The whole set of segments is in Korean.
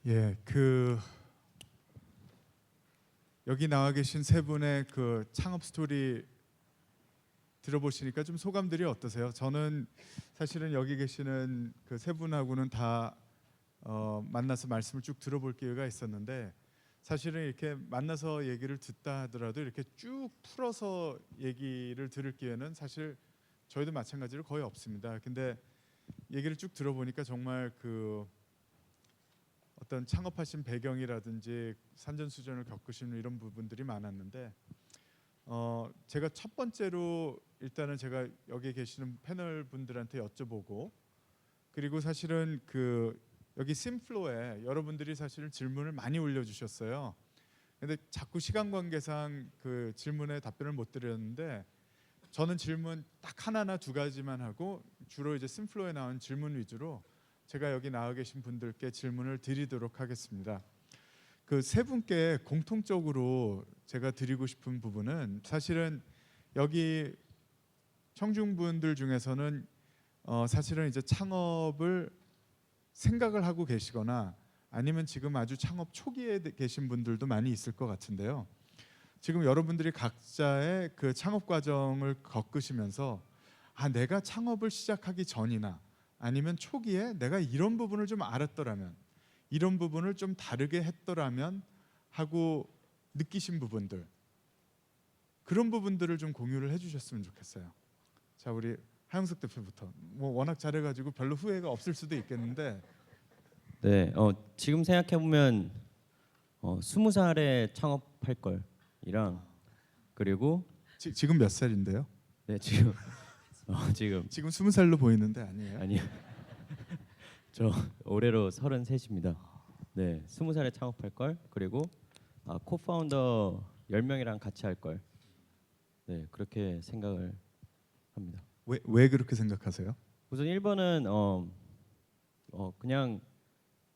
예, 여기 나와 계신 세 분의 그 창업 스토리 들어보시니까 좀 소감들이 어떠세요? 저는 사실은 여기 계시는 그 세 분하고는 다 만나서 말씀을 쭉 들어볼 기회가 있었는데, 사실은 이렇게 만나서 얘기를 듣다 하더라도 이렇게 쭉 풀어서 얘기를 들을 기회는 사실 저희도 마찬가지로 거의 없습니다. 근데 얘기를 쭉 들어보니까 정말 그 어떤 창업하신 배경이라든지 산전수전을 겪으시는 이런 부분들이 많았는데, 제가 첫 번째로 일단은 제가 여기 계시는 패널 분들한테 여쭤보고, 그리고 사실은 여기 심플로에 여러분들이 사실은 질문을 많이 올려주셨어요. 근데 자꾸 시간 관계상 그 질문에 답변을 못 드렸는데, 저는 질문 딱 하나나 두 가지만 하고 주로 이제 심플로에 나온 질문 위주로 제가 여기 나와 계신 분들께 질문을 드리도록 하겠습니다. 그 세 분께 공통적으로 제가 드리고 싶은 부분은, 사실은 여기 청중분들 중에서는 사실은 이제 창업을 생각을 하고 계시거나 아니면 지금 아주 창업 초기에 계신 분들도 많이 있을 것 같은데요. 지금 여러분들이 각자의 그 창업 과정을 겪으시면서 내가 창업을 시작하기 전이나 아니면 초기에 내가 이런 부분을 좀 알았더라면, 이런 부분을 좀 다르게 했더라면 하고 느끼신 부분들, 그런 부분들을 좀 공유를 해주셨으면 좋겠어요. 자, 우리 하영석 대표부터. 뭐 워낙 잘해가지고 별로 후회가 없을 수도 있겠는데. 네, 지금 생각해 보면 20살에 창업할 걸이랑 그리고 지금 몇 살인데요? 네 지금 지금 20살로 보이는데 아니에요? 아니요. 저 올해로 33입니다. 네, 20살에 창업할 걸, 그리고 코파운더 10명이랑 같이 할 걸. 네, 그렇게 생각을 합니다. 왜 그렇게 생각하세요? 우선 1번은 그냥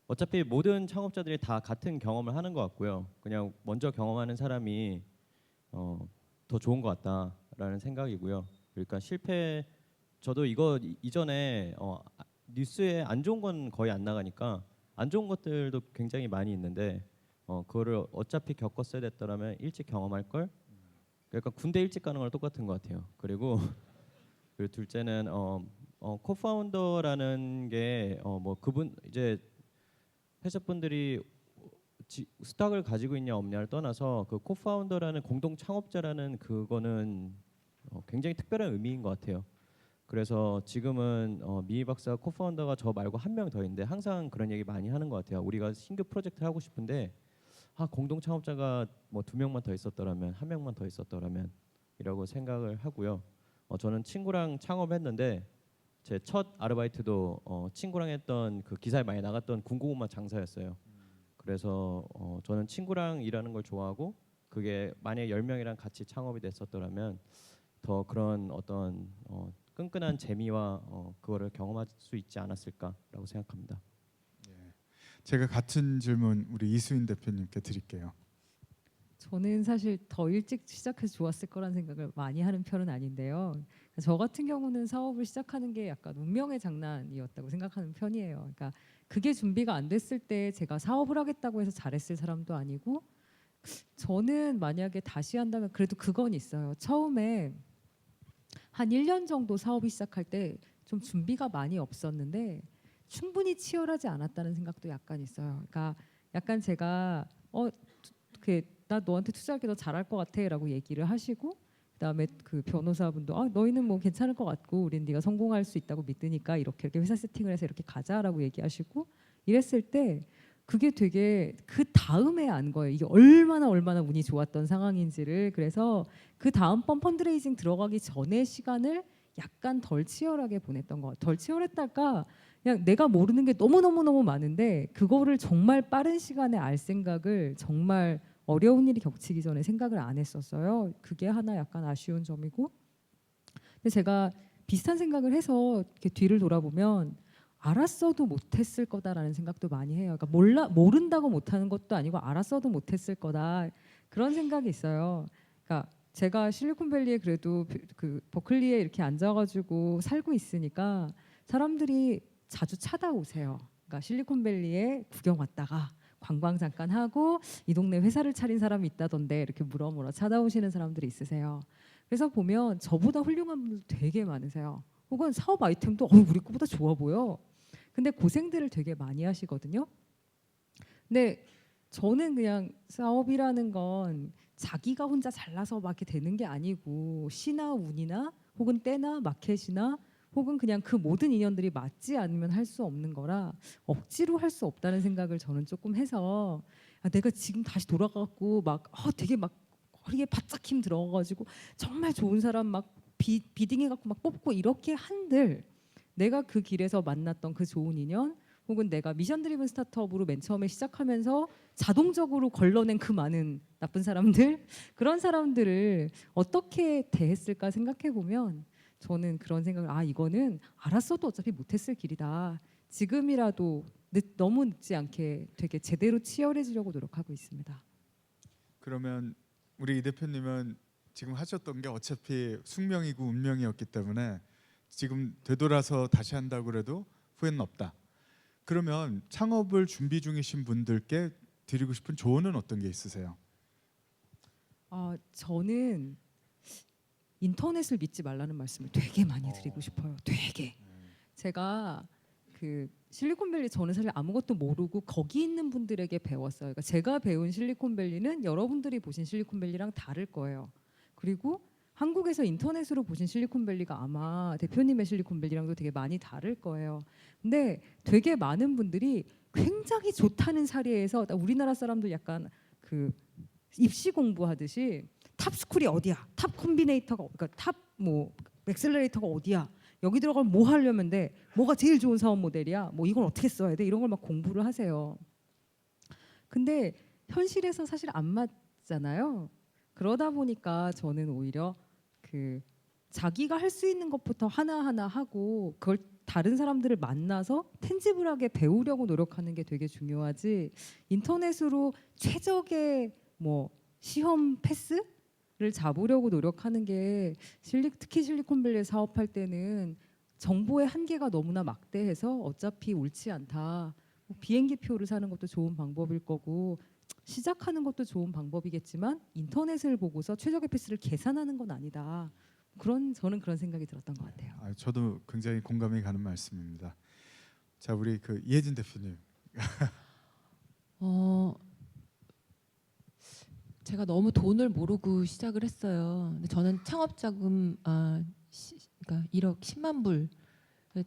어차피 모든 창업자들이 다 같은 경험을 하는 것 같고요. 그냥 먼저 경험하는 사람이 더 좋은 것 같다라는 생각이고요. 그러니까 저도 이거 이전에 뉴스에 안 좋은 건 거의 안 나가니까 안 좋은 것들도 굉장히 많이 있는데 그거를 어차피 겪었어야 됐더라면 일찍 경험할 걸. 그러니까 군대 일찍 가는 거랑 똑같은 것 같아요. 그리고 둘째는 코파운더라는 게 뭐 그분 이제 회사분들이 스탁을 가지고 있냐 없냐를 떠나서 그 코파운더라는 공동 창업자라는 그거는 굉장히 특별한 의미인 것 같아요. 그래서 지금은 미희 박사 코파운더가 저 말고 한 명 더 있는데 항상 그런 얘기 많이 하는 것 같아요. 우리가 신규 프로젝트를 하고 싶은데 공동 창업자가 뭐 2명만 더 있었더라면, 1명만 더 있었더라면 이라고 생각을 하고요. 저는 친구랑 창업했는데 제 첫 아르바이트도 친구랑 했던 그 기사에 많이 나갔던 군고구마 장사였어요. 그래서 저는 친구랑 일하는 걸 좋아하고, 그게 만약에 10명이랑 같이 창업이 됐었더라면 더 그런 어떤 끈끈한 재미와 그거를 경험할 수 있지 않았을까라고 생각합니다. 제가 같은 질문 우리 이수인 대표님께 드릴게요. 저는 사실 더 일찍 시작해서 좋았을 거란 생각을 많이 하는 편은 아닌데요. 저 같은 경우는 사업을 시작하는 게 약간 운명의 장난이었다고 생각하는 편이에요. 그러니까 그게 준비가 안 됐을 때 제가 사업을 하겠다고 해서 잘했을 사람도 아니고, 저는 만약에 다시 한다면 그래도 그건 있어요. 처음에 한 1년 정도 사업이 시작할 때 좀 준비가 많이 없었는데 충분히 치열하지 않았다는 생각도 약간 있어요. 그러니까 약간 제가 나 너한테 투자하기 너 잘할 것 같아라고 얘기를 하시고, 그다음에 그 변호사분도 너희는 뭐 괜찮을 것 같고 우린 네가 성공할 수 있다고 믿으니까 이렇게 회사 세팅을 해서 이렇게 가자라고 얘기하시고 이랬을 때, 그게 되게 그 다음에 안 거예요. 이게 얼마나 운이 좋았던 상황인지를. 그래서 그 다음번 펀드레이징 들어가기 전에 시간을 약간 덜 치열하게 보냈던 것 같아요. 덜 치열했달까, 그냥 내가 모르는 게 너무 많은데 그거를 정말 빠른 시간에 알 생각을 정말 어려운 일이 겹치기 전에 생각을 안 했었어요. 그게 하나 약간 아쉬운 점이고, 근데 제가 비슷한 생각을 해서 이렇게 뒤를 돌아보면 알았어도 못했을 거다라는 생각도 많이 해요. 그러니까 모른다고 못하는 것도 아니고 알았어도 못했을 거다, 그런 생각이 있어요. 그러니까 제가 실리콘밸리에 그래도 그 버클리에 이렇게 앉아가지고 살고 있으니까 사람들이 자주 찾아오세요. 그러니까 실리콘밸리에 구경 왔다가 관광 잠깐 하고 이 동네 회사를 차린 사람이 있다던데 이렇게 물어물어 찾아오시는 사람들이 있으세요. 그래서 보면 저보다 훌륭한 분들 되게 많으세요. 혹은 사업 아이템도 우리 거보다 좋아 보여. 근데 고생들을 되게 많이 하시거든요. 근데 저는 그냥 사업이라는 건 자기가 혼자 잘나서 막 이렇게 되는 게 아니고 시나 운이나 혹은 때나 마켓이나 혹은 그냥 그 모든 인연들이 맞지 않으면 할 수 없는 거라 억지로 할 수 없다는 생각을 저는 조금 해서 내가 지금 다시 돌아가고 막 되게 막 허리에 바짝 힘 들어가지고 정말 좋은 사람 막 비딩해 갖고 막 뽑고 이렇게 한들 내가 그 길에서 만났던 그 좋은 인연 혹은 내가 미션 드리븐 스타트업으로 맨 처음에 시작하면서 자동적으로 걸러낸 그 많은 나쁜 사람들 그런 사람들을 어떻게 대했을까 생각해 보면 저는 그런 생각을 이거는 알았어도 어차피 못했을 길이다. 지금이라도 너무 늦지 않게 되게 제대로 치열해지려고 노력하고 있습니다. 그러면 우리 이 대표님은 지금 하셨던 게 어차피 숙명이고 운명이었기 때문에 지금 되돌아서 다시 한다고 그래도 후회는 없다. 그러면 창업을 준비 중이신 분들께 드리고 싶은 조언은 어떤 게 있으세요? 저는 인터넷을 믿지 말라는 말씀을 되게 많이 드리고 싶어요. 되게. 제가 그 실리콘밸리 저는 사실 아무것도 모르고 거기 있는 분들에게 배웠어요. 그러니까 제가 배운 실리콘밸리는 여러분들이 보신 실리콘밸리랑 다를 거예요. 그리고 한국에서 인터넷으로 보신 실리콘밸리가 아마 대표님의 실리콘밸리랑도 되게 많이 다를 거예요. 근데 되게 많은 분들이 굉장히 좋다는 사례에서 우리나라 사람들 약간 그 입시 공부하듯이 탑 스쿨이 어디야? 탑 콤비네이터가 그러니까 탑 뭐 엑셀러레이터가 어디야? 여기 들어가면 뭐 하려면 돼? 뭐가 제일 좋은 사업 모델이야? 뭐 이걸 어떻게 써야 돼? 이런 걸 막 공부를 하세요. 근데 현실에서 사실 안 맞잖아요. 그러다 보니까 저는 오히려 그 자기가 할 수 있는 것부터 하나하나 하고 그걸 다른 사람들을 만나서 텐지블하게 배우려고 노력하는 게 되게 중요하지. 인터넷으로 최적의 뭐 시험 패스를 잡으려고 노력하는 게 특히 실리콘밸리 사업할 때는 정보의 한계가 너무나 막대해서 어차피 옳지 않다. 뭐 비행기 표를 사는 것도 좋은 방법일 거고 시작하는 것도 좋은 방법이겠지만 인터넷을 보고서 최적의 패스를 계산하는 건 아니다. 저는 그런 생각이 들었던 것 같아요. 저도 굉장히 공감이 가는 말씀입니다. 자, 우리 그 이혜진 대표님. 제가 너무 돈을 모르고 시작을 했어요. 근데 저는 창업 자금 그러니까 1억 10만 불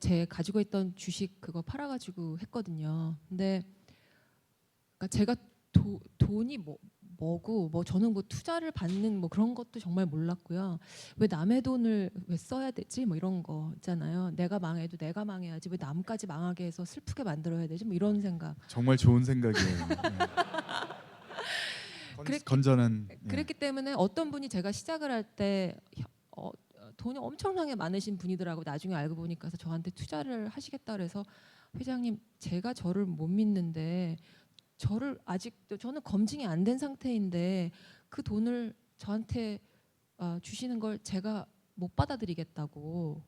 제 가지고 있던 주식 그거 팔아가지고 했거든요. 근데 그러니까 제가 돈이 뭐고 뭐 저는 뭐 투자를 받는 뭐 그런 것도 정말 몰랐고요. 왜 남의 돈을 왜 써야 되지? 뭐 이런 거 있잖아요. 내가 망해도 내가 망해야지 왜 남까지 망하게 해서 슬프게 만들어야 되지? 뭐 이런 생각. 정말 좋은 생각이에요. 건전한. 그랬기 때문에 어떤 분이 제가 시작을 할 때 돈이 엄청나게 많으신 분이더라고. 나중에 알고 보니까 그래서 저한테 투자를 하시겠다 그래서 회장님 제가 저를 못 믿는데 저를 아직도 저는 검증이 안 된 상태인데 그 돈을 저한테 주시는 걸 제가 못 받아들이겠다고.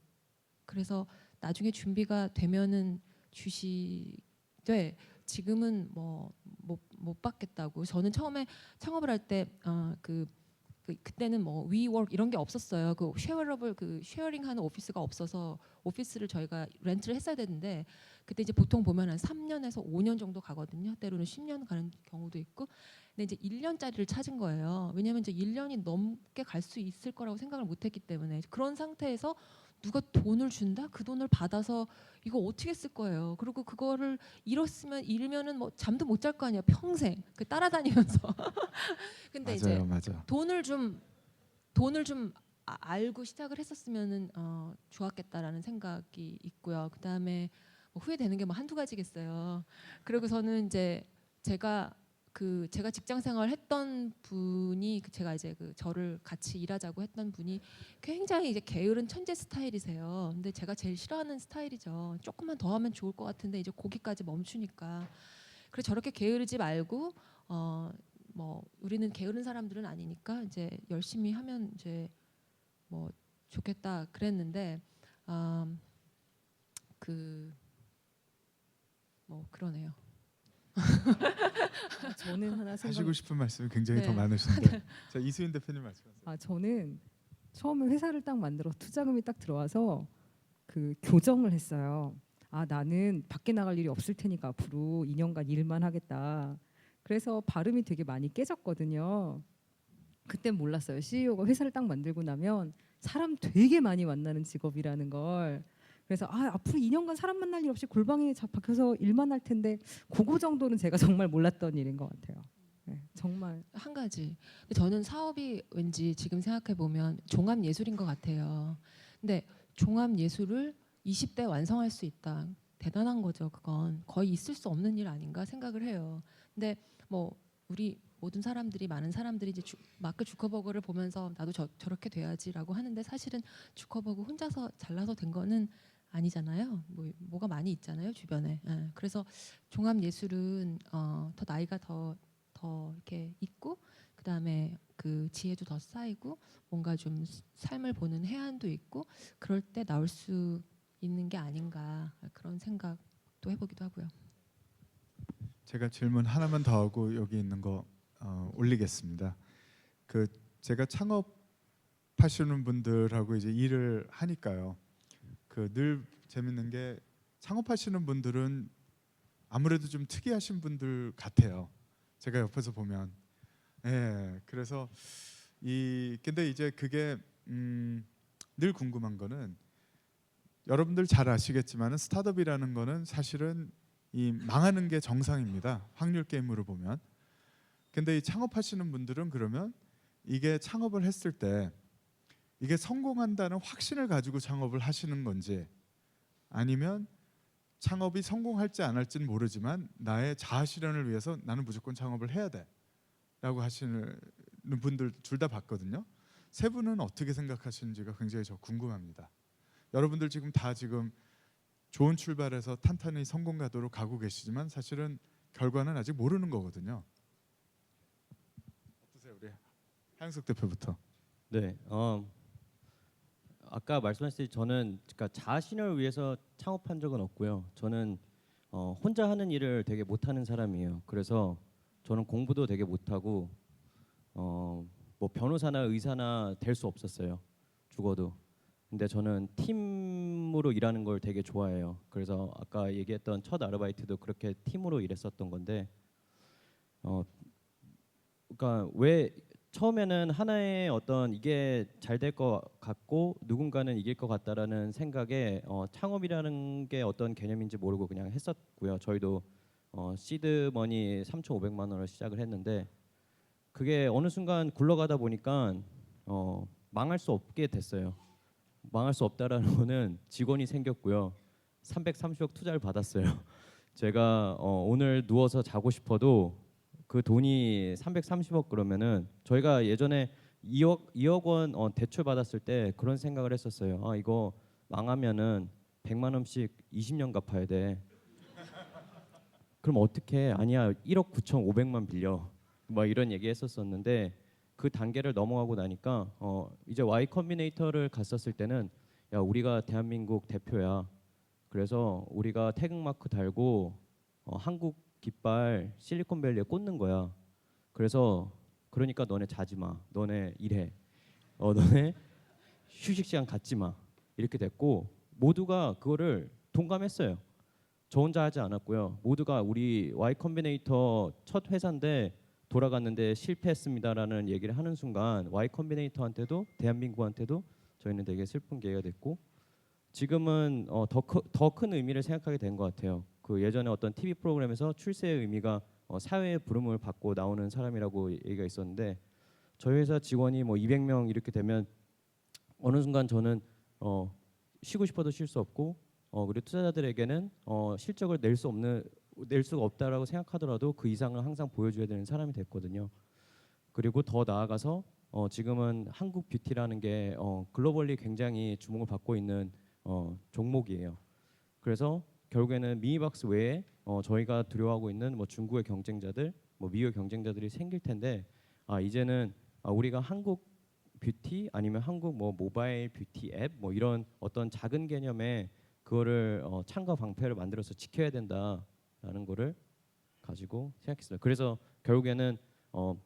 그래서 나중에 준비가 되면은 주시되 지금은 뭐 못 받겠다고. 저는 처음에 창업을 할 때 그때는 뭐 위워크 이런 게 없었어요. 그 쉐어러블 그 쉐어링하는 오피스가 없어서 오피스를 저희가 렌트를 했어야 되는데 그때 이제 보통 보면 한 3년에서 5년 정도 가거든요. 때로는 10년 가는 경우도 있고. 근데 이제 1년짜리를 찾은 거예요. 왜냐하면 이제 1년이 넘게 갈 수 있을 거라고 생각을 못했기 때문에 그런 상태에서 누가 돈을 준다? 그 돈을 받아서 이거 어떻게 쓸 거예요? 그리고 그거를 잃으면은 뭐 잠도 못 잘 거 아니야 평생 그 따라다니면서. 근데 이제 맞아. 돈을 좀 알고 시작을 했었으면은 좋았겠다라는 생각이 있고요. 그 다음에 뭐 후회되는 게 뭐 한두 가지겠어요. 그리고서는 이제 제가 직장 생활 했던 분이 제가 이제 저를 같이 일하자고 했던 분이 굉장히 이제 게으른 천재 스타일이세요. 근데 제가 제일 싫어하는 스타일이죠. 조금만 더 하면 좋을 것 같은데 이제 거기까지 멈추니까. 그래서 저렇게 게으르지 말고 뭐 우리는 게으른 사람들은 아니니까 이제 열심히 하면 이제 뭐 좋겠다 그랬는데 뭐 그러네요. 저는 하나 생각. 하시고 싶은 말씀이 굉장히 네. 더 많으신데. 자, 이수인 대표님 말씀하세요. 저는 처음에 회사를 딱 만들어 투자금이 딱 들어와서 그 교정을 했어요. 나는 밖에 나갈 일이 없을 테니까 앞으로 2년간 일만 하겠다. 그래서 발음이 되게 많이 깨졌거든요. 그땐 몰랐어요. CEO가 회사를 딱 만들고 나면 사람 되게 많이 만나는 직업이라는 걸. 그래서 앞으로 2년간 사람 만날 일 없이 골방에 박혀서 일만 할 텐데 그거 정도는 제가 정말 몰랐던 일인 것 같아요. 네, 정말. 한 가지. 저는 사업이 왠지 지금 생각해 보면 종합 예술인 것 같아요. 근데 종합 예술을 20대 완성할 수 있다. 대단한 거죠. 그건 거의 있을 수 없는 일 아닌가 생각을 해요. 근데 뭐 우리 모든 사람들이 많은 사람들이 이제 마크 주커버그를 보면서 나도 저렇게 돼야지라고 하는데 사실은 주커버그 혼자서 잘나서 된 거는 아니잖아요. 뭐가 많이 있잖아요 주변에. 예. 그래서 종합 예술은 더 나이가 더 이렇게 있고 그다음에 그 지혜도 더 쌓이고 뭔가 좀 삶을 보는 해안도 있고 그럴 때 나올 수 있는 게 아닌가 그런 생각도 해보기도 하고요. 제가 질문 하나만 더 하고 여기 있는 거 올리겠습니다. 그 제가 창업하시는 분들하고 이제 일을 하니까요. 그 늘 재밌는 게 창업하시는 분들은 아무래도 좀 특이하신 분들 같아요. 제가 옆에서 보면. 그래서 근데 이제 그게 늘 궁금한 거는 여러분들 잘 아시겠지만은 스타트업이라는 거는 사실은 이 망하는 게 정상입니다. 확률 게임으로 보면. 근데 이 창업하시는 분들은 그러면 이게 창업을 했을 때 이게 성공한다는 확신을 가지고 창업을 하시는 건지 아니면 창업이 성공할지 안 할지는 모르지만 나의 자아 실현을 위해서 나는 무조건 창업을 해야 돼라고 하시는 분들 둘 다 봤거든요. 세 분은 어떻게 생각하시는지가 굉장히 저 궁금합니다. 여러분들 지금 다 지금 좋은 출발해서 탄탄히 성공 가도록 가고 계시지만 사실은 결과는 아직 모르는 거거든요. 어떠세요, 우리 하영석 대표부터? 네. 아까 말씀하셨듯이 저는 그러니까 자신을 위해서 창업한 적은 없고요. 저는 혼자 하는 일을 되게 못하는 사람이에요. 그래서 저는 공부도 되게 못하고 뭐 변호사나 의사나 될 수 없었어요. 죽어도. 근데 저는 팀으로 일하는 걸 되게 좋아해요. 그래서 아까 얘기했던 첫 아르바이트도 그렇게 팀으로 일했었던 건데 그러니까 왜 처음에는 하나의 어떤 이게 잘 될 것 같고 누군가는 이길 것 같다라는 생각에 창업이라는 게 어떤 개념인지 모르고 그냥 했었고요. 저희도 시드 머니 3,500만 원으로 시작을 했는데 그게 어느 순간 굴러가다 보니까 망할 수 없게 됐어요. 망할 수 없다라는 거는 직원이 생겼고요. 330억 투자를 받았어요. 제가 오늘 누워서 자고 싶어도 그 돈이 330억 그러면은 저희가 예전에 2억 원 대출 받았을 때 그런 생각을 했었어요. 이거 망하면은 100만 원씩 20년 갚아야 돼. 그럼 어떻게? 아니야, 1억 9,500만 빌려. 막 이런 얘기 했었었는데 그 단계를 넘어가고 나니까 이제 Y 컴비네이터를 갔었을 때는 야, 우리가 대한민국 대표야. 그래서 우리가 태극마크 달고 한국 깃발 실리콘밸리에 꽂는 거야. 그러니까 너네 자지 마. 너네 일해. 너네 휴식 시간 갖지 마. 이렇게 됐고 모두가 그거를 동감했어요. 저 혼자 하지 않았고요. 모두가 우리 Y 컴비네이터 첫 회사인데 돌아갔는데 실패했습니다라는 얘기를 하는 순간 Y 컴비네이터한테도 대한민국한테도 저희는 되게 슬픈 계기가 됐고 지금은 더 큰 의미를 생각하게 된 것 같아요. 그 예전에 어떤 TV 프로그램에서 출세의 의미가 사회의 부름을 받고 나오는 사람이라고 얘기가 있었는데 저희 회사 직원이 뭐 200명 이렇게 되면 어느 순간 저는 쉬고 싶어도 쉴 수 없고 그리고 투자자들에게는 실적을 낼 수가 없다라고 생각하더라도 그 이상을 항상 보여줘야 되는 사람이 됐거든요. 그리고 더 나아가서 지금은 한국 뷰티라는 게 글로벌리 굉장히 주목을 받고 있는 종목이에요. 그래서 결국에는 미니박스 외에 저희가 두려워하고 있는 뭐 중국의 경쟁자들, 뭐 미국의 경쟁자들이 생길 텐데 이제는 우리가 한국 뷰티 아니면 한국 뭐 모바일 뷰티 앱 뭐 이런 어떤 작은 개념의 그거를 창과 방패를 만들어서 지켜야 된다. 있다라는 거를 가지고 생각했습니다. 그래서 결국에는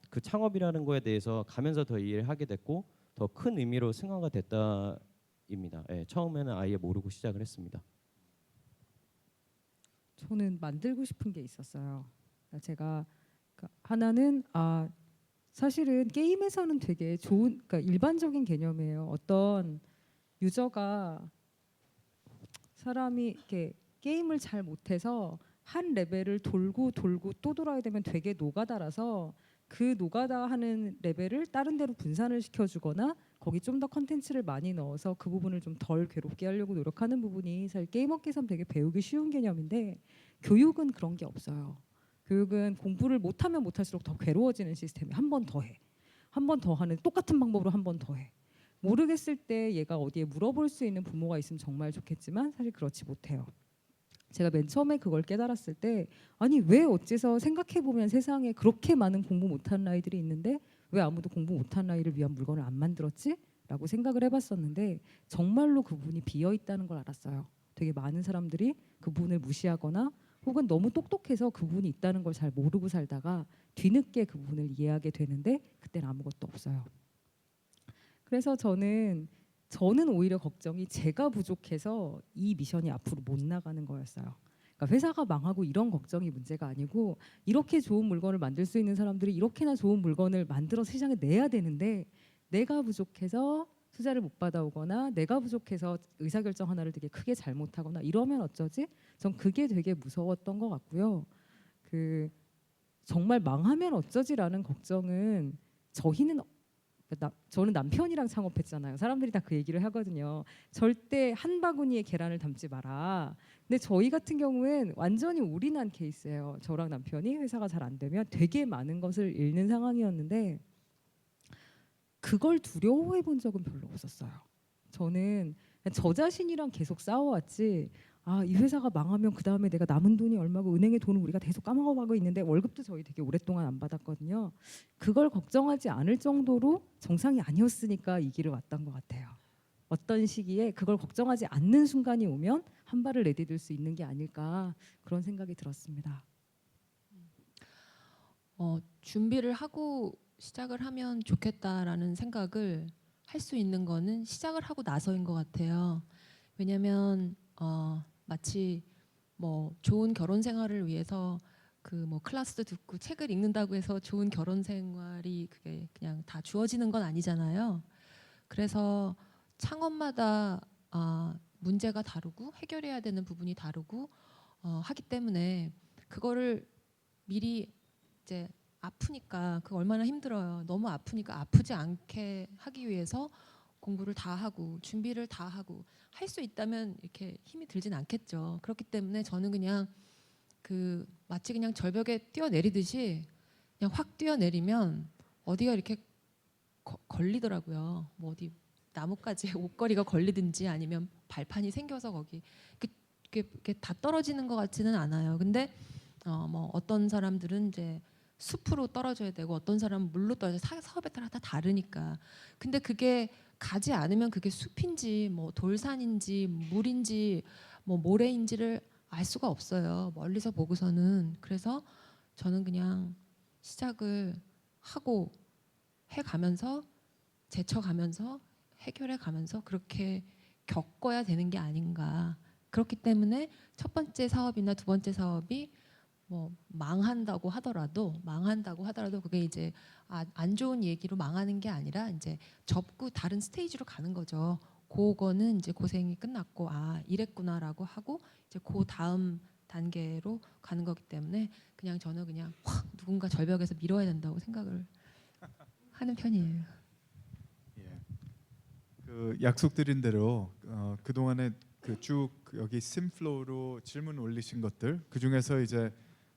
그 창업이라는 거에 대해서 가면서 더 이해를 하게 됐고 더 큰 의미로 승화가 됐다입니다. 예, 처음에는 아예 모르고 시작을 했습니다. 저는 만들고 싶은 게 있었어요. 그러니까 제가 하나는 사실은 게임에서는 되게 좋은, 그러니까 일반적인 개념이에요. 어떤 유저가 사람이 이렇게 게임을 잘 못해서 한 레벨을 돌고 돌고 또 돌아야 되면 되게 노가다라서 그 노가다 하는 레벨을 다른 데로 분산을 시켜주거나 거기 좀 더 컨텐츠를 많이 넣어서 그 부분을 좀 덜 괴롭게 하려고 노력하는 부분이 사실 게임업계에서는 되게 배우기 쉬운 개념인데 교육은 그런 게 없어요. 교육은 공부를 못하면 못할수록 더 괴로워지는 시스템이 한 번 더 해. 한 번 더 하는 똑같은 방법으로 한 번 더 해. 모르겠을 때 얘가 어디에 물어볼 수 있는 부모가 있으면 정말 좋겠지만 사실 그렇지 못해요. 제가 맨 처음에 그걸 깨달았을 때 아니 왜 어째서 생각해보면 세상에 그렇게 많은 공부 못하는 아이들이 있는데 왜 아무도 공부 못하는 아이를 위한 물건을 안 만들었지? 라고 생각을 해봤었는데 정말로 그 부분이 비어있다는 걸 알았어요. 되게 많은 사람들이 그 부분을 무시하거나 혹은 너무 똑똑해서 그 부분이 있다는 걸 잘 모르고 살다가 뒤늦게 그 부분을 이해하게 되는데 그때는 아무것도 없어요. 그래서 저는 오히려 걱정이 제가 부족해서 이 미션이 앞으로 못 나가는 거였어요. 그러니까 회사가 망하고 이런 걱정이 문제가 아니고 이렇게 좋은 물건을 만들 수 있는 사람들이 이렇게나 좋은 물건을 만들어서 시장에 내야 되는데 내가 부족해서 투자를 못 받아오거나 내가 부족해서 의사결정 하나를 되게 크게 잘못하거나 이러면 어쩌지? 전 그게 되게 무서웠던 것 같고요. 정말 망하면 어쩌지라는 걱정은 저는 남편이랑 창업했잖아요. 사람들이 다 그 얘기를 하거든요. 절대 한 바구니에 계란을 담지 마라. 근데 저희 같은 경우엔 완전히 올인한 케이스예요. 저랑 남편이 회사가 잘 안 되면 되게 많은 것을 잃는 상황이었는데 그걸 두려워해 본 적은 별로 없었어요. 저는 저 자신이랑 계속 싸워왔지. 이 회사가 망하면 그 다음에 내가 남은 돈이 얼마고 은행에 돈을 우리가 계속 까먹어가고 있는데 월급도 저희 되게 오랫동안 안 받았거든요. 그걸 걱정하지 않을 정도로 정상이 아니었으니까 이 길을 왔던 것 같아요. 어떤 시기에 그걸 걱정하지 않는 순간이 오면 한 발을 내디딜 수 있는 게 아닐까 그런 생각이 들었습니다. 준비를 하고 시작을 하면 좋겠다라는 생각을 할 수 있는 거는 시작을 하고 나서인 것 같아요. 왜냐하면 마치 뭐 좋은 결혼 생활을 위해서 그 뭐 클래스도 듣고 책을 읽는다고 해서 좋은 결혼 생활이 그게 그냥 다 주어지는 건 아니잖아요. 그래서 창업마다 문제가 다르고 해결해야 되는 부분이 다르고 하기 때문에 그거를 미리 이제 아프니까 그 얼마나 힘들어요. 너무 아프니까 아프지 않게 하기 위해서 공부를 다 하고 준비를 다 하고 할 수 있다면 이렇게 힘이 들진 않겠죠. 그렇기 때문에 저는 그냥 마치 그냥 절벽에 뛰어내리듯이 그냥 확 뛰어내리면 어디가 이렇게 걸리더라고요. 뭐 어디 나뭇가지에 옷걸이가 걸리든지 아니면 발판이 생겨서 거기 이렇게 다 떨어지는 것 같지는 않아요. 근데 뭐 어떤 사람들은 이제 숲으로 떨어져야 되고 어떤 사람은 물로 떨어져 사업에 따라 다 다르니까. 근데 그게 가지 않으면 그게 숲인지 뭐 돌산인지 물인지 뭐 모래인지를 알 수가 없어요. 멀리서 보고서는. 그래서 저는 그냥 시작을 하고 해가면서 제쳐가면서 해결해가면서 그렇게 겪어야 되는 게 아닌가. 그렇기 때문에 첫 번째 사업이나 두 번째 사업이 뭐 망한다고 하더라도 그게 이제 안 좋은 얘기로 망하는 게 아니라 이제 접고 다른 스테이지로 가는 거죠. 그거는 이제 고생이 끝났고 이랬구나라고 하고 이제 그 다음 단계로 가는 거기 때문에 그냥 저는 그냥 확 누군가 절벽에서 밀어야 된다고 생각을 하는 편이에요. 예. 그 약속드린 대로 그 동안에 쭉 여기 심플로우로 질문 올리신 것들 그 중에서 이제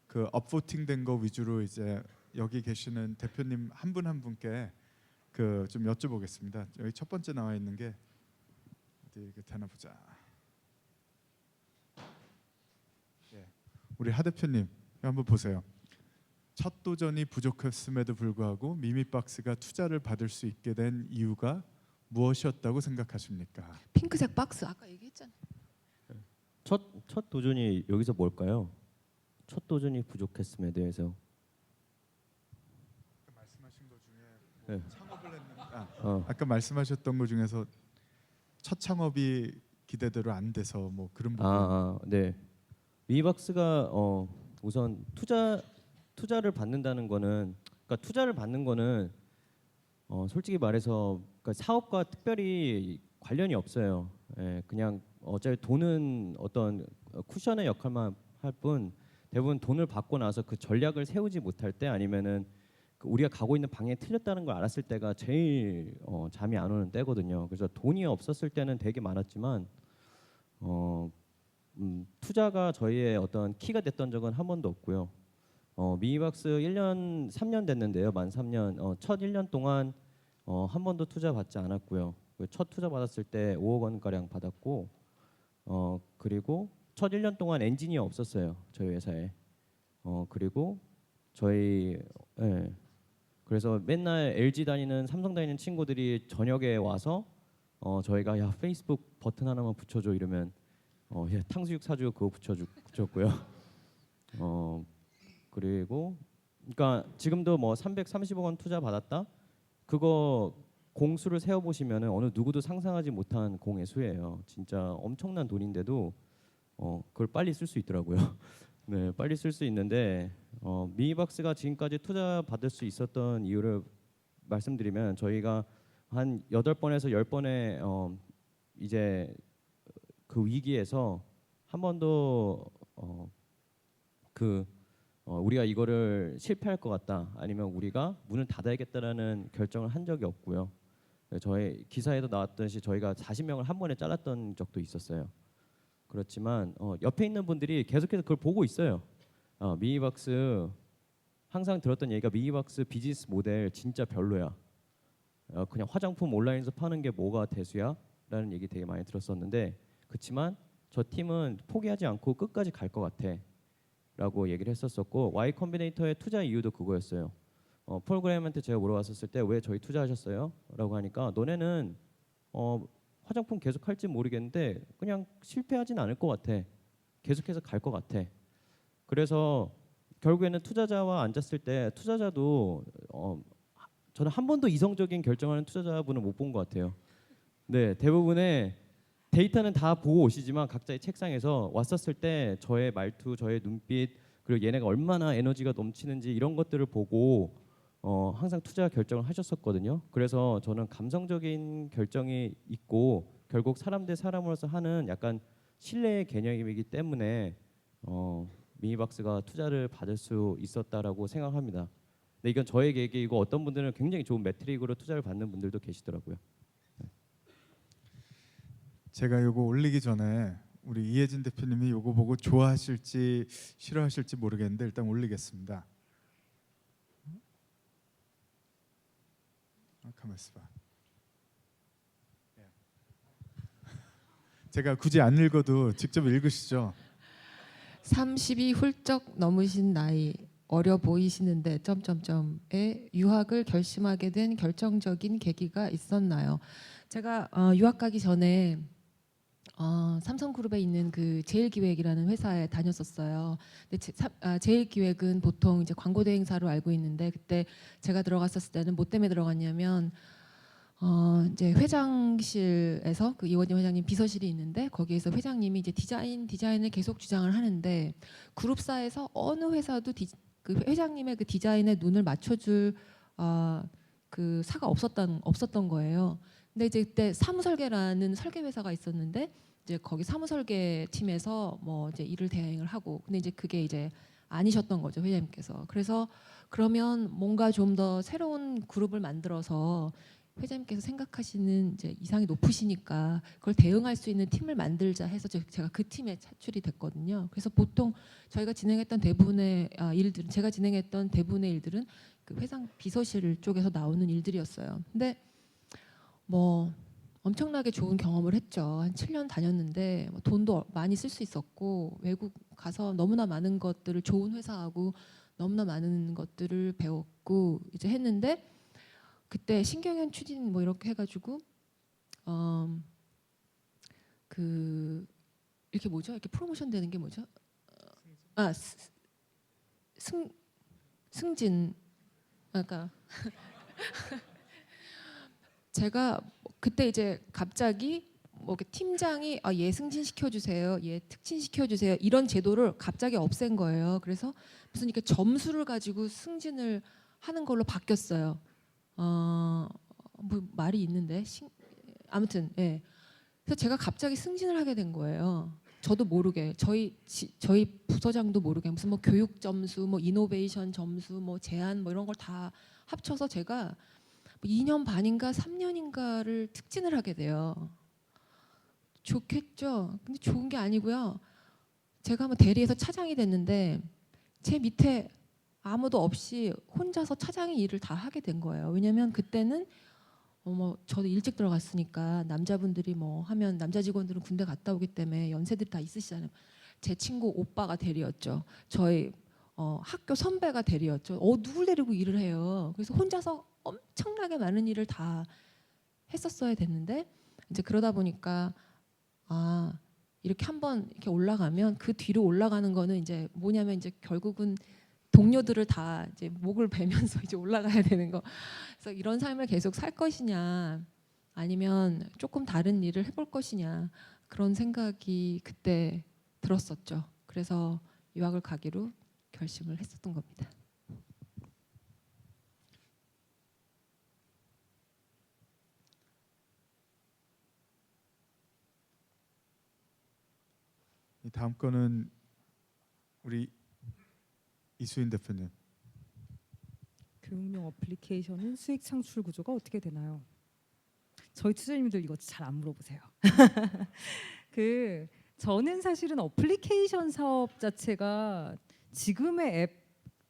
그 업보팅 된 거 위주로 이제 여기 계시는 대표님 한 분 한 분께 좀 여쭤보겠습니다. 여기 첫 번째 나와 있는 게 어디 되나 보자. 예. 우리 하 대표님 한번 보세요. 첫 도전이 부족했음에도 불구하고 미미박스가 투자를 받을 수 있게 된 이유가 무엇이었다고 생각하십니까? 핑크색 박스 아까 얘기했잖아요. 첫 도전이 여기서 뭘까요? 첫 도전이 부족했음에 대해서. 말씀하신 것 중에 뭐 네. 창업을 했는데 어, 아까 말씀하셨던 것 중에서 첫 창업이 기대대로 안 돼서 뭐 그런 부분. 네. 미박스가 우선 투자를 받는다는 거는, 그러니까 투자를 받는 거는 솔직히 말해서 그러니까 사업과 특별히 관련이 없어요. 예, 그냥 어차피 돈은 어떤 쿠션의 역할만 할 뿐, 대부분 돈을 받고 나서 그 전략을 세우지 못할 때, 아니면은 그 우리가 가고 있는 방향이 틀렸다는 걸 알았을 때가 제일 잠이 안 오는 때거든요. 그래서 돈이 없었을 때는 되게 많았지만 투자가 저희의 어떤 키가 됐던 적은 한 번도 없고요. 미니박스 1년 3년 됐는데요. 만 3년. 첫 1년 동안 한 번도 투자 받지 않았고요. 첫 투자 받았을 때 5억 원 가량 받았고, 그리고 첫 1년 동안 엔지니어 없었어요. 저희 회사에. 그리고 저희 예. 그래서 맨날 LG 다니는 삼성 다니는 친구들이 저녁에 와서 저희가 야 페이스북 버튼 하나만 붙여줘 이러면 야, 탕수육 사주고 그거 붙였고요. 그리고 그러니까 지금도 뭐 330억 원 투자 받았다. 그거 공수를 세어 보시면은 어느 누구도 상상하지 못한 공의 수예요. 진짜 엄청난 돈인데도 그걸 빨리 쓸 수 있더라고요. 네, 빨리 쓸 수 있는데 미니박스가 지금까지 투자 받을 수 있었던 이유를 말씀드리면, 저희가 한 8번에서 10번의 이제 그 위기에서 한 번도 우리가 이거를 실패할 것 같다, 아니면 우리가 문을 닫아야겠다라는 결정을 한 적이 없고요. 저희 기사에도 나왔듯이 저희가 40명을 한 번에 잘랐던 적도 있었어요. 그렇지만 옆에 있는 분들이 계속해서 그걸 보고 있어요. 미니박스 항상 들었던 얘기가 미니박스 비즈니스 모델 진짜 별로야. 그냥 화장품 온라인에서 파는 게 뭐가 대수야? 라는 얘기 되게 많이 들었었는데, 그렇지만 저 팀은 포기하지 않고 끝까지 갈 것 같아 라고 얘기를 했었었고, Y 컴비네이터의 투자 이유도 그거였어요. 폴 그레임한테 제가 물어봤었을 때 왜 저희 투자하셨어요? 라고 하니까, 너네는 화장품 계속 할지 모르겠는데 그냥 실패하진 않을 것 같아. 계속해서 갈 것 같아. 그래서 결국에는 투자자와 앉았을 때 투자자도 저는 한 번도 이성적인 결정하는 투자자분을 못 본 것 같아요. 네, 대부분의 데이터는 다 보고 오시지만 각자의 책상에서 왔었을 때 저의 말투, 저의 눈빛, 그리고 얘네가 얼마나 에너지가 넘치는지 이런 것들을 보고 항상 투자 결정을 하셨었거든요. 그래서 저는 감성적인 결정이 있고 결국 사람 대 사람으로서 하는 약간 신뢰의 개념이기 때문에 미니박스가 투자를 받을 수 있었다라고 생각합니다. 근데 이건 저의 얘기이고 어떤 분들은 굉장히 좋은 매트릭으로 투자를 받는 분들도 계시더라고요. 제가 요거 올리기 전에 우리 이혜진 대표님이 요거 보고 좋아하실지 싫어하실지 모르겠는데 일단 올리겠습니다. 가만 있어봐. 제가 굳이 안 읽어도 직접 읽으시죠. 30이 훌쩍 넘으신 나이, 어려 보이시는데 점점점에 유학을 결심하게 된 결정적인 계기가 있었나요? 제가 유학 가기 전에 삼성그룹에 있는 그 제일기획이라는 회사에 다녔었어요. 근데 제일기획은 보통 이제 광고 대행사로 알고 있는데, 그때 제가 들어갔었을 때는 뭐 때문에 들어갔냐면 이제 회장실에서 그 이원희 회장님 비서실이 있는데, 거기에서 회장님이 이제 디자인을 계속 주장을 하는데, 그룹사에서 어느 회사도 그 회장님의 그 디자인에 눈을 맞춰줄 그 사가 없었던 거예요. 근데 이제 그때 사무설계라는 설계 회사가 있었는데, 이제 거기 사무설계 팀에서 뭐 이제 일을 대행을 하고, 근데 이제 그게 이제 아니셨던 거죠, 회장님께서. 그래서 그러면 뭔가 좀 더 새로운 그룹을 만들어서 회장님께서 생각하시는 이제 이상이 높으시니까 그걸 대응할 수 있는 팀을 만들자 해서 제가 그 팀에 차출이 됐거든요. 그래서 보통 저희가 진행했던 대부분의 일들은, 제가 진행했던 대부분의 일들은 그 회장 비서실 쪽에서 나오는 일들이었어요. 근데 뭐 엄청나게 좋은 경험을 했죠. 한 7년 다녔는데 뭐 돈도 많이 쓸 수 있었고, 외국 가서 너무나 많은 것들을, 좋은 회사하고 너무나 많은 것들을 배웠고 이제 했는데, 그때 신경연 추진 뭐 이렇게 해가지고 그 이렇게 뭐죠? 이렇게 프로모션 되는 게 뭐죠? 승진, 그러니까 제가 그때 이제 갑자기 뭐 이렇게 팀장이 얘 승진시켜 주세요, 얘 특진시켜 주세요 이런 제도를 갑자기 없앤 거예요. 그래서 무슨 이렇게 점수를 가지고 승진을 하는 걸로 바뀌었어요. 뭐 말이 있는데 아무튼 예. 그래서 제가 갑자기 승진을 하게 된 거예요. 저도 모르게 저희 부서장도 모르게 무슨 뭐 교육 점수, 뭐 이노베이션 점수, 뭐 제안 뭐 이런 걸 다 합쳐서 제가 2년 반인가 3년인가를 특진을 하게 돼요. 좋겠죠. 근데 좋은 게 아니고요. 제가 뭐 대리에서 차장이 됐는데 제 밑에 아무도 없이 혼자서 차장의 일을 다 하게 된 거예요. 왜냐면 그때는 뭐 저도 일찍 들어갔으니까 남자분들이 뭐 하면 남자 직원들은 군대 갔다 오기 때문에 연세들이 다 있으시잖아요. 제 친구 오빠가 대리였죠. 저희 학교 선배가 대리였죠. 누굴 데리고 일을 해요. 그래서 혼자서 엄청나게 많은 일을 다 했었어야 됐는데 이제 그러다 보니까 이렇게 한번 이렇게 올라가면 그 뒤로 올라가는 거는 이제 뭐냐면 이제 결국은 동료들을 다 이제 목을 베면서 이제 올라가야 되는 거. 그래서 이런 삶을 계속 살 것이냐 아니면 조금 다른 일을 해볼 것이냐 그런 생각이 그때 들었었죠. 그래서 유학을 가기로 결심을 했었던 겁니다. 이 다음 거는 우리 이수인 대표님. 교육용 어플리케이션은 수익 창출 구조가 어떻게 되나요? 저희 투자님들 이거 잘 안 물어보세요. 저는 사실은 어플리케이션 사업 자체가 지금의 앱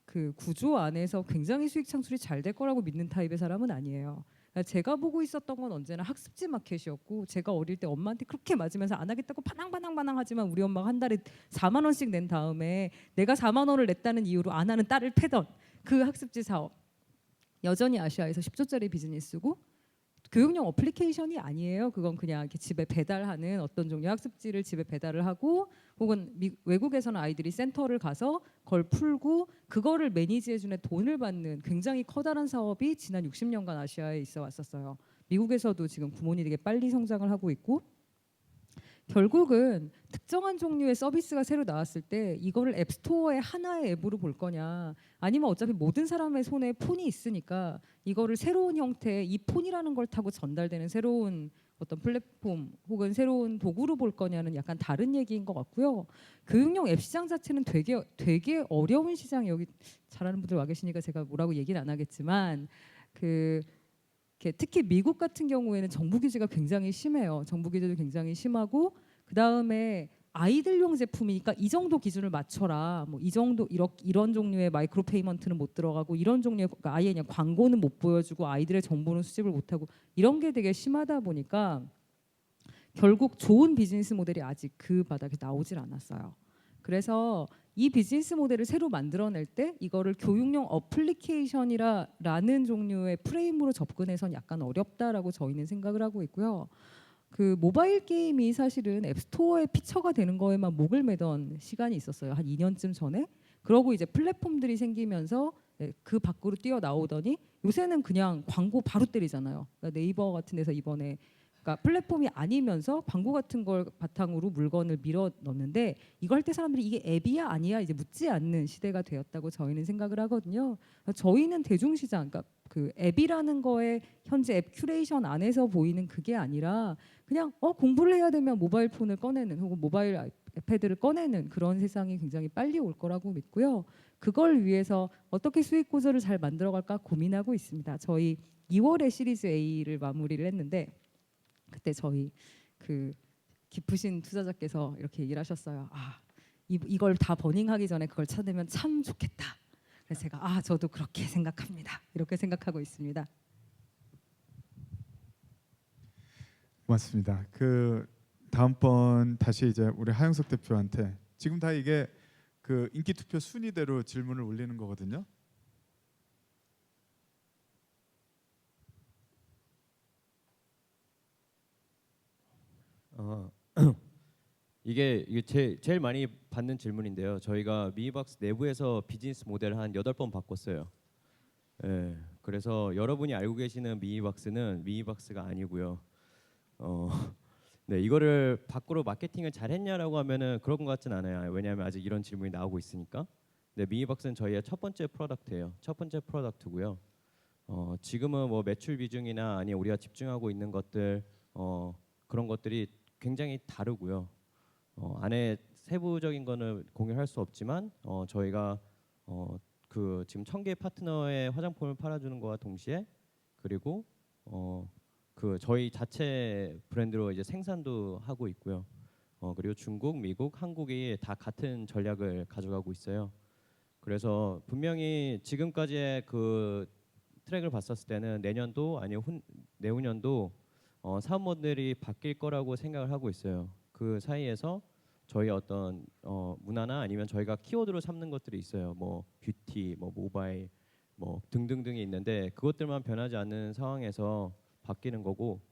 그 구조 안에서 굉장히 수익 창출이 잘 될 거라고 믿는 타입의 사람은 아니에요. 그러니까 제가 보고 있었던 건 언제나 학습지 마켓이었고, 제가 어릴 때 엄마한테 그렇게 맞으면서 안 하겠다고 바낭바낭바낭하지만 우리 엄마가 한 달에 4만 원씩 낸 다음에 내가 4만 원을 냈다는 이유로 안 하는 딸을 패던 그 학습지 사업, 여전히 아시아에서 10조짜리 비즈니스고 교육용 어플리케이션이 아니에요. 그건 그냥 이렇게 집에 배달하는 어떤 종류의 학습지를 집에 배달을 하고, 혹은 외국에서는 아이들이 센터를 가서 그걸 풀고 그거를 매니지해주는 돈을 받는 굉장히 커다란 사업이 지난 60년간 아시아에 있어 왔었어요. 미국에서도 지금 구몬이 되게 빨리 성장을 하고 있고, 결국은 특정한 종류의 서비스가 새로 나왔을 때 이거를 앱스토어의 하나의 앱으로 볼 거냐, 아니면 어차피 모든 사람의 손에 폰이 있으니까 이거를 새로운 형태의 이 폰이라는 걸 타고 전달되는 새로운 어떤 플랫폼 혹은 새로운 도구로 볼 거냐는 약간 다른 얘기인 것 같고요. 교육용 앱 시장 자체는 되게 어려운 시장이, 여기 잘하는 분들 와 계시니까 제가 뭐라고 얘기는 안 하겠지만 특히 미국 같은 경우에는 정부 규제가 굉장히 심해요. 정부 규제도 굉장히 심하고, 그 다음에 아이들용 제품이니까 이 정도 기준을 맞춰라. 뭐 이 정도 이런 종류의 마이크로 페이먼트는 못 들어가고, 이런 종류의 그러니까 아예 그냥 광고는 못 보여주고 아이들의 정보는 수집을 못하고, 이런 게 되게 심하다 보니까 결국 좋은 비즈니스 모델이 아직 그 바닥에 나오질 않았어요. 그래서 이 비즈니스 모델을 새로 만들어낼 때 이거를 교육용 어플리케이션이라는 종류의 프레임으로 접근해선 약간 어렵다라고 저희는 생각을 하고 있고요. 그 모바일 게임이 사실은 앱스토어의 피처가 되는 거에만 목을 매던 시간이 있었어요. 한 2년쯤 전에. 그러고 이제 플랫폼들이 생기면서 그 밖으로 뛰어나오더니 요새는 그냥 광고 바로 때리잖아요. 그러니까 네이버 같은 데서 이번에 그러니까 플랫폼이 아니면서 광고 같은 걸 바탕으로 물건을 밀어 넣는데, 이걸 할 때 사람들이 이게 앱이야 아니야 이제 묻지 않는 시대가 되었다고 저희는 생각을 하거든요. 저희는 대중시장, 그러니까 그 앱이라는 거에 현재 앱 큐레이션 안에서 보이는 그게 아니라 그냥 공부를 해야 되면 모바일 폰을 꺼내는 혹은 모바일 아이패드를 꺼내는 그런 세상이 굉장히 빨리 올 거라고 믿고요. 그걸 위해서 어떻게 수익 구조를 잘 만들어갈까 고민하고 있습니다. 저희 2월에 시리즈 A를 마무리를 했는데, 그때 저희 그 깊으신 투자자께서 이렇게 얘기를 하셨어요. 이걸 다 버닝하기 전에 그걸 찾으면 참 좋겠다. 그래서 제가 저도 그렇게 생각합니다. 이렇게 생각하고 있습니다. 고맙습니다. 그 다음번 다시 이제 우리 하영석 대표한테, 지금 다 이게 그 인기 투표 순위대로 질문을 올리는 거거든요. 이게 제일 많이 받는 질문인데요. 저희가 미니박스 내부에서 비즈니스 모델을 한 8번 바꿨어요. 예. 그래서 여러분이 알고 계시는 미니박스는 미니박스가 아니고요. 네, 이거를 밖으로 마케팅을 잘했냐라고 하면은 그런 것 같진 않아요. 왜냐하면 아직 이런 질문이 나오고 있으니까. 네, 미니박스는 저희의 첫 번째 프로덕트예요. 첫 번째 프로덕트고요. 지금은 뭐 매출 비중이나 아니 우리가 집중하고 있는 것들 그런 것들이 굉장히 다르고요. 안에 세부적인 거는 공유할 수 없지만 저희가 그 지금 1,000개 파트너의 화장품을 팔아주는 거와 동시에 그리고 그 저희 자체 브랜드로 이제 생산도 하고 있고요. 그리고 중국, 미국, 한국이 다 같은 전략을 가져가고 있어요. 그래서 분명히 지금까지의 그 트랙을 봤었을 때는 내년도 아니면 내후년도 사업 모델이 바뀔 거라고 생각을 하고 있어요. 그 사이에서 저희 어떤 문화나 아니면 저희가 키워드로 삼는 것들이 있어요. 뭐 뷰티, 뭐 모바일, 뭐 등등등이 있는데 그것들만 변하지 않는 상황에서 바뀌는 거고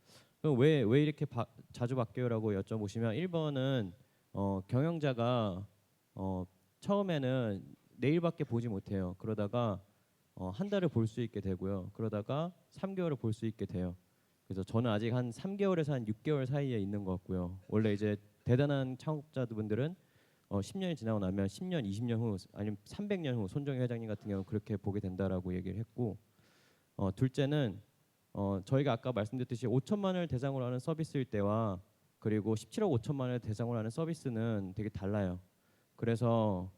그럼 왜 이렇게 자주 바뀌어라고 여쭤보시면 1번은 경영자가 처음에는 내일밖에 보지 못해요. 그러다가 한 달을 볼 수 있게 되고요. 그러다가 3개월을 볼 수 있게 돼요. 그래서 저는 아직 한 3개월에서 한 6개월 사이에 있는 것 같고요. 원래 이제 대단한 창업자분들은 10년이 지나고 나면 10년, 20년 후 아니면 300년 후 손정희 회장님 같은 경우 그렇게 보게 된다라고 얘기를 했고 둘째는 저희가 아까 말씀드렸듯이 5천만 원을 대상으로 하는 서비스일 때와 그리고 17억 5천만 원을 대상으로 하는 서비스는 되게 달라요. 그래서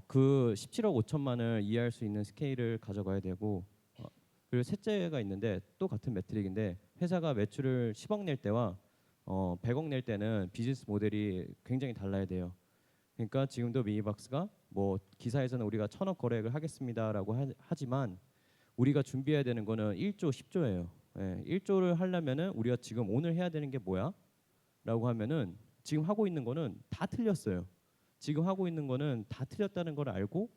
그 17억 5천만 원을 이해할 수 있는 스케일을 가져가야 되고 그리고 셋째가 있는데 또 같은 매트릭인데 회사가 매출을 10억 낼 때와 100억 낼 때는 비즈니스 모델이 굉장히 달라야 돼요. 그러니까 지금도 미니박스가 뭐 기사에서는 우리가 1,000억 거래액을 하겠습니다라고 하지만 우리가 준비해야 되는 거는 1조, 10조예요. 예, 1조를 하려면은 우리가 지금 오늘 해야 되는 게 뭐야? 라고 하면은 지금 하고 있는 거는 다 틀렸어요. 지금 하고 있는 거는 다 틀렸다는 걸 알고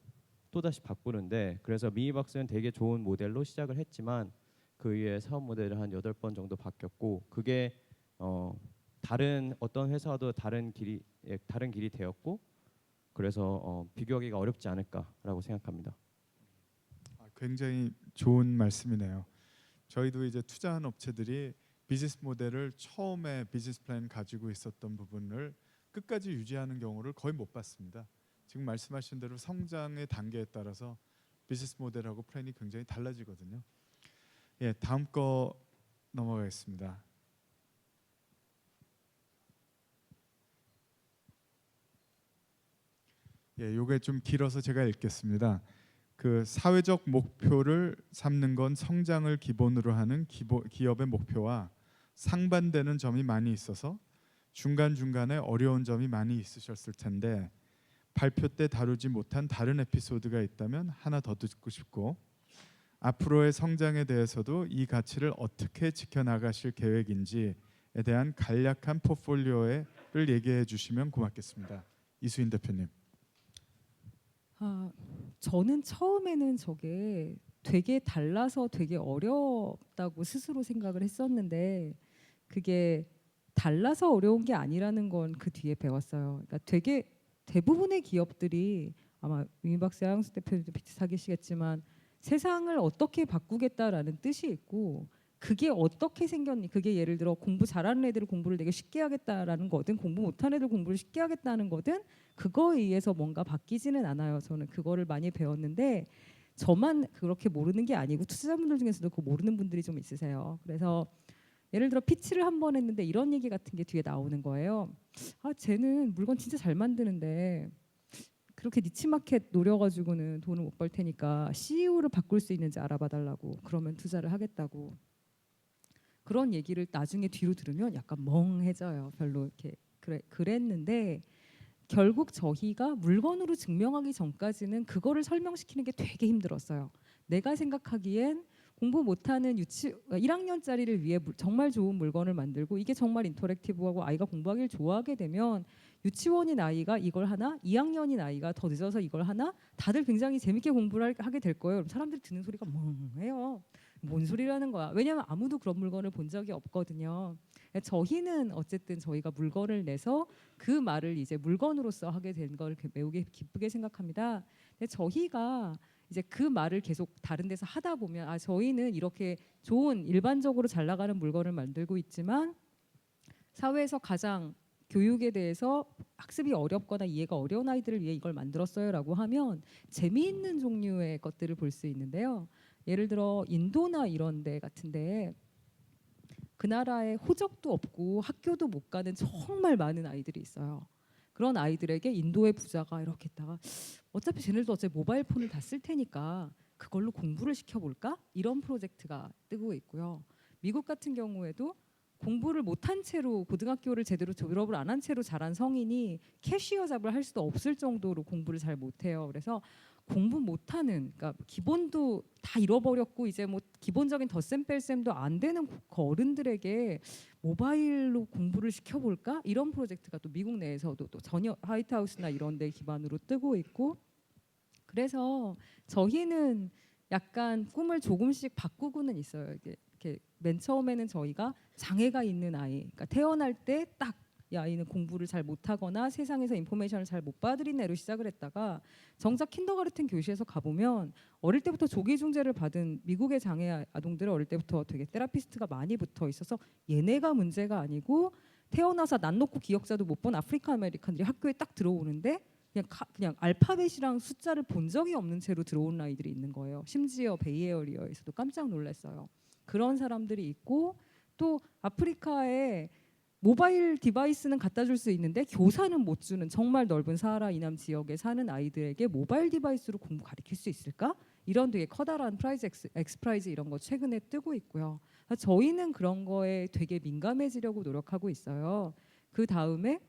또다시 바꾸는데 그래서 미니박스는 되게 좋은 모델로 시작을 했지만 그 이후에 사업 모델을 한 8번 정도 바뀌었고 그게 다른 어떤 회사도 다른 길이 되었고 그래서 비교하기가 어렵지 않을까라고 생각합니다. 굉장히 좋은 말씀이네요. 저희도 이제 투자한 업체들이 비즈니스 모델을 처음에 비즈니스 플랜 가지고 있었던 부분을 끝까지 유지하는 경우를 거의 못 봤습니다. 지금 말씀하신 대로 성장의 단계에 따라서 비즈니스 모델하고 플랜이 굉장히 달라지거든요. 예, 다음 거 넘어가겠습니다. 예, 요게 좀 길어서 제가 읽겠습니다. 그 사회적 목표를 삼는 건 성장을 기본으로 하는 기업의 목표와 상반되는 점이 많이 있어서 중간중간에 어려운 점이 많이 있으셨을 텐데 발표 때 다루지 못한 다른 에피소드가 있다면 하나 더 듣고 싶고 앞으로의 성장에 대해서도 이 가치를 어떻게 지켜나가실 계획인지에 대한 간략한 포트폴리오를 얘기해 주시면 고맙겠습니다. 이수인 대표님. 저는 처음에는 저게 되게 달라서 되게 어렵다고 스스로 생각을 했었는데 그게 달라서 어려운 게 아니라는 건 그 뒤에 배웠어요. 그러니까 되게 대부분의 기업들이 아마 미니박스 하영수 대표님도 비슷하시겠지만 세상을 어떻게 바꾸겠다라는 뜻이 있고 그게 어떻게 생겼니? 그게 예를 들어 공부 잘하는 애들을 공부를 되게 쉽게 하겠다라는 거든 공부 못하는 애들 공부를 쉽게 하겠다는 거든 그거에 의해서 뭔가 바뀌지는 않아요. 저는 그거를 많이 배웠는데 저만 그렇게 모르는 게 아니고 투자자분들 중에서도 그거 모르는 분들이 좀 있으세요. 그래서 예를 들어 피치를 한 번 했는데 이런 얘기 같은 게 뒤에 나오는 거예요. 쟤는 물건 진짜 잘 만드는데 그렇게 니치마켓 노려가지고는 돈을 못 벌 테니까 CEO를 바꿀 수 있는지 알아봐 달라고 그러면 투자를 하겠다고 그런 얘기를 나중에 뒤로 들으면 약간 멍해져요. 별로 이렇게 그랬는데 결국 저희가 물건으로 증명하기 전까지는 그거를 설명시키는 게 되게 힘들었어요. 내가 생각하기엔 공부 못하는 1학년짜리를 위해 정말 좋은 물건을 만들고 이게 정말 인터랙티브하고 아이가 공부하기를 좋아하게 되면 유치원인 아이가 이걸 하나 2학년인 아이가 더 늦어서 이걸 하나 다들 굉장히 재밌게 공부를 하게 될 거예요. 그럼 사람들이 듣는 소리가 멍해요. 뭔 소리라는 거야. 왜냐하면 아무도 그런 물건을 본 적이 없거든요. 저희는 어쨌든 저희가 물건을 내서 그 말을 이제 물건으로서 하게 된 걸 매우 기쁘게 생각합니다. 근데 저희가 이제 그 말을 계속 다른 데서 하다 보면 아 저희는 이렇게 좋은 일반적으로 잘 나가는 물건을 만들고 있지만 사회에서 가장 교육에 대해서 학습이 어렵거나 이해가 어려운 아이들을 위해 이걸 만들었어요라고 하면 재미있는 종류의 것들을 볼 수 있는데요. 예를 들어 인도나 이런 데 같은데 그 나라에 호적도 없고 학교도 못 가는 정말 많은 아이들이 있어요. 그런 아이들에게 인도의 부자가 이렇게 했다가 어차피 쟤네들도 어차피 모바일 폰을 다 쓸 테니까 그걸로 공부를 시켜볼까? 이런 프로젝트가 뜨고 있고요. 미국 같은 경우에도 공부를 못한 채로 고등학교를 제대로 졸업을 안 한 채로 자란 성인이 캐시어 잡을 할 수도 없을 정도로 공부를 잘 못해요. 그래서 공부 못하는, 그러니까 기본도 다 잃어버렸고 이제 뭐 기본적인 덧셈 뺄셈도 안 되는 그 어른들에게 모바일로 공부를 시켜볼까? 이런 프로젝트가 또 미국 내에서도 또 전혀 화이트하우스나 이런 데 기반으로 뜨고 있고 그래서 저희는 약간 꿈을 조금씩 바꾸고는 있어요. 이렇게 맨 처음에는 저희가 장애가 있는 아이, 그러니까 태어날 때 딱 이 아이는 공부를 잘 못하거나 세상에서 인포메이션을 잘 못 받으린 애로 시작을 했다가 정작 킨더가르텐 교실에서 가보면 어릴 때부터 조기 중재를 받은 미국의 장애 아동들은 어릴 때부터 되게 테라피스트가 많이 붙어 있어서 얘네가 문제가 아니고 태어나서 난 놓고 기억자도 못 본 아프리카 아메리칸들이 학교에 딱 들어오는데 그냥 알파벳이랑 숫자를 본 적이 없는 채로 들어온 아이들이 있는 거예요. 심지어 베이에어리어에서도 깜짝 놀랐어요. 그런 사람들이 있고 또 아프리카에 모바일 디바이스는 갖다 줄 수 있는데 교사는 못 주는 정말 넓은 사하라 이남 지역에 사는 아이들에게 모바일 디바이스로 공부 가르칠 수 있을까? 이런 되게 커다란 프라이즈 엑스프라이즈 이런 거 최근에 뜨고 있고요. 저희는 그런 거에 되게 민감해지려고 노력하고 있어요. 그 다음에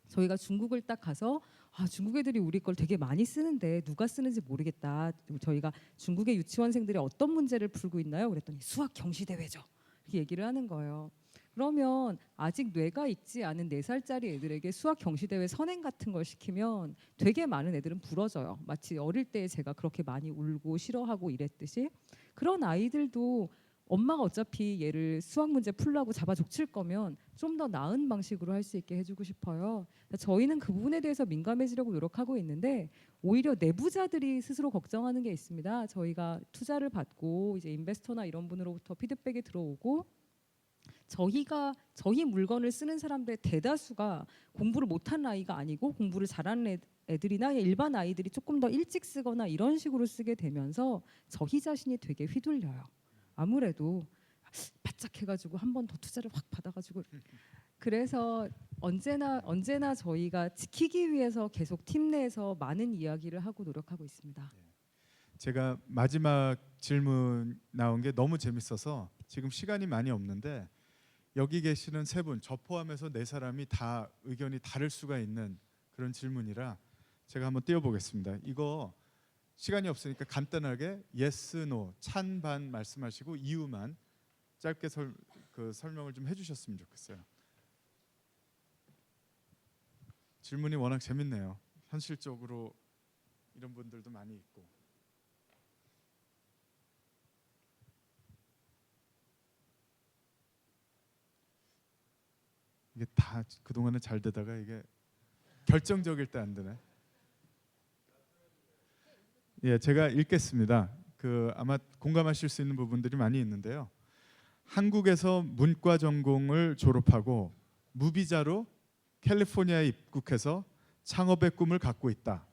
저희가 중국을 딱 가서 아, 중국 애들이 우리 걸 되게 많이 쓰는데 누가 쓰는지 모르겠다. 저희가 중국의 유치원생들이 어떤 문제를 풀고 있나요? 그랬더니 수학 경시 대회죠. 이렇게 얘기를 하는 거예요. 그러면 아직 뇌가 익지 않은 4살짜리 애들에게 수학 경시 대회 선행 같은 걸 시키면 되게 많은 애들은 부러져요. 마치 어릴 때 제가 그렇게 많이 울고 싫어하고 이랬듯이 그런 아이들도 엄마가 어차피 얘를 수학 문제 풀라고 잡아 족칠 거면 좀 더 나은 방식으로 할 수 있게 해주고 싶어요. 저희는 그 부분에 대해서 민감해지려고 노력하고 있는데 오히려 내부자들이 스스로 걱정하는 게 있습니다. 저희가 투자를 받고 이제 인베스터나 이런 분으로부터 피드백이 들어오고 저희 물건을 쓰는 사람들의 대다수가 공부를 못한 아이가 아니고 공부를 잘하는 애들이나 일반 아이들이 조금 더 일찍 쓰거나 이런 식으로 쓰게 되면서 저희 자신이 되게 휘둘려요. 아무래도 바짝 해가지고 한 번 더 투자를 확 받아가지고 그래서 언제나 저희가 지키기 위해서 계속 팀 내에서 많은 이야기를 하고 노력하고 있습니다. 제가 마지막 질문 나온 게 너무 재밌어서 지금 시간이 많이 없는데 여기 계시는 세 분, 저 포함해서 4사람이 다 의견이 다를 수가 있는 그런 질문이라 제가 한번 띄워보겠습니다. 이거 시간이 없으니까 간단하게 yes, no, 찬, 반 말씀하시고 이유만 짧게 설명을 좀 해주셨으면 좋겠어요. 질문이 워낙 재밌네요. 현실적으로 이런 분들도 많이 있고. 이게 다 그동안은 잘 되다가 이게 결정적일 때 안 되네. 예, 제가 읽겠습니다. 아마 공감하실 수 있는 부분들이 많이 있는데요. 한국에서 문과 전공을 졸업하고 무비자로 캘리포니아에 입국해서 창업의 꿈을 갖고 있다.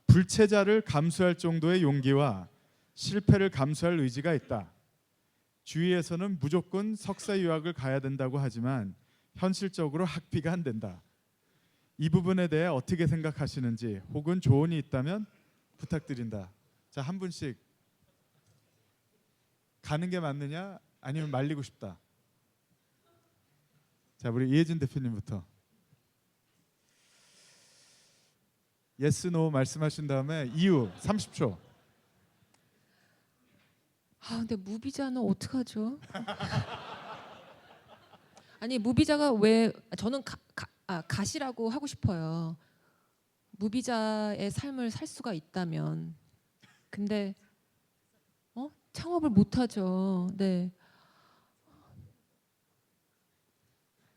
불체자를 감수할 정도의 용기와 실패를 감수할 의지가 있다. 주위에서는 무조건 석사 유학을 가야 된다고 하지만 현실적으로 학비가 안 된다. 이 부분에 대해 어떻게 생각하시는지 혹은 조언이 있다면 부탁드린다. 자, 한 분씩 가는 게 맞느냐 아니면 말리고 싶다. 자, 우리 이혜진 대표님부터. 예스 노 말씀하신 다음에 이유 30초. 아 근데 무비자는 어떡하죠? 아니 무비자가 왜 저는 가시라고 하고 싶어요. 무비자의 삶을 살 수가 있다면. 근데 창업을 못 하죠. 네.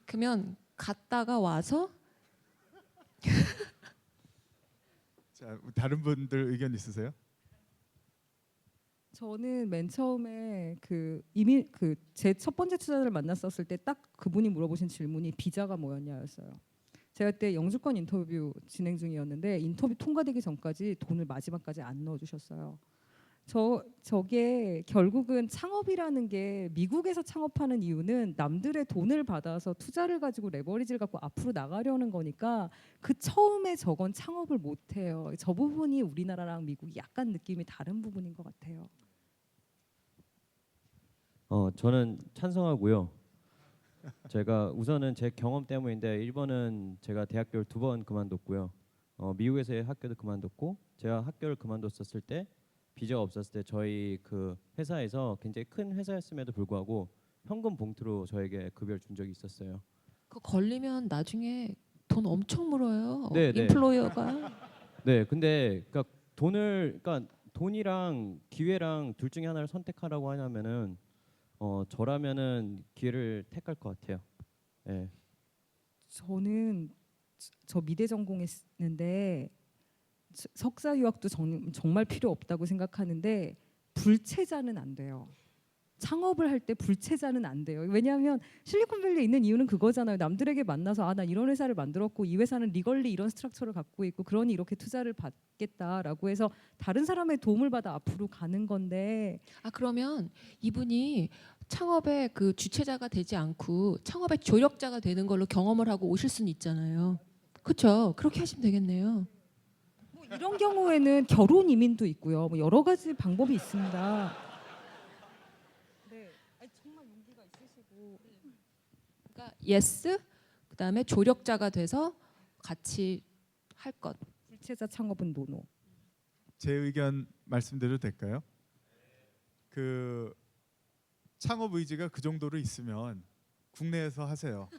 그러면 갔다가 와서 자, 다른 분들 의견 있으세요? 저는 맨 처음에 이미 제 첫 번째 투자자를 만났었을 때 딱 그분이 물어보신 질문이 비자가 뭐였냐였어요. 제가 그때 영주권 인터뷰 진행 중이었는데 인터뷰 통과되기 전까지 돈을 마지막까지 안 넣어주셨어요. 저게 결국은 창업이라는 게 미국에서 창업하는 이유는 남들의 돈을 받아서 투자를 가지고 레버리지를 갖고 앞으로 나가려는 거니까 그 처음에 저건 창업을 못 해요. 저 부분이 우리나라랑 미국이 약간 느낌이 다른 부분인 것 같아요. 저는 찬성하고요. 제가 우선은 제 경험 때문인데 1번은 제가 대학교를 2번 그만뒀고요. 미국에서의 학교도 그만뒀고 제가 학교를 그만뒀었을 때 비자가 없었을 때 저희 그 회사에서 굉장히 큰 회사였음에도 불구하고 현금 봉투로 저에게 급여를 준 적이 있었어요. 그 걸리면 나중에 돈 엄청 물어요. 네, 네. 인플로이어가. 네, 근데 그러니까 돈이랑 기회랑 둘 중에 하나를 선택하라고 하냐면은 저라면은 기회를 택할 것 같아요. 네. 저는 저 미대 전공했는데 석사 유학도 정말 필요 없다고 생각하는데 불체자는 안 돼요. 창업을 할 때 불체자는 안 돼요. 왜냐하면 실리콘밸리에 있는 이유는 그거잖아요. 남들에게 만나서 나 이런 회사를 만들었고 이 회사는 리걸리 이런 스트럭처를 갖고 있고 그러니 이렇게 투자를 받겠다라고 해서 다른 사람의 도움을 받아 앞으로 가는 건데 그러면 이분이 창업의 그 주체자가 되지 않고 창업의 조력자가 되는 걸로 경험을 하고 오실 수는 있잖아요. 그렇죠? 그렇게 하시면 되겠네요. 뭐 이런 경우에는 결혼 이민도 있고요. 뭐 여러 가지 방법이 있습니다. 네, 정말 용기가 있으시고. 그러니까 yes, 그다음에 조력자가 돼서 같이 할 것. 불체자 창업은 노노. 제 의견 말씀드려도 될까요? 그 창업 의지가 그 정도로 있으면 국내에서 하세요.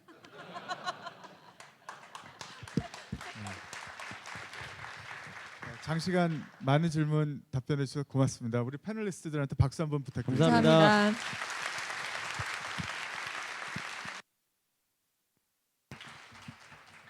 장시간 많은 질문 답변해 주셔서 고맙습니다. 우리 패널리스트들한테 박수 한번 부탁드립니다. 감사합니다. 감사합니다.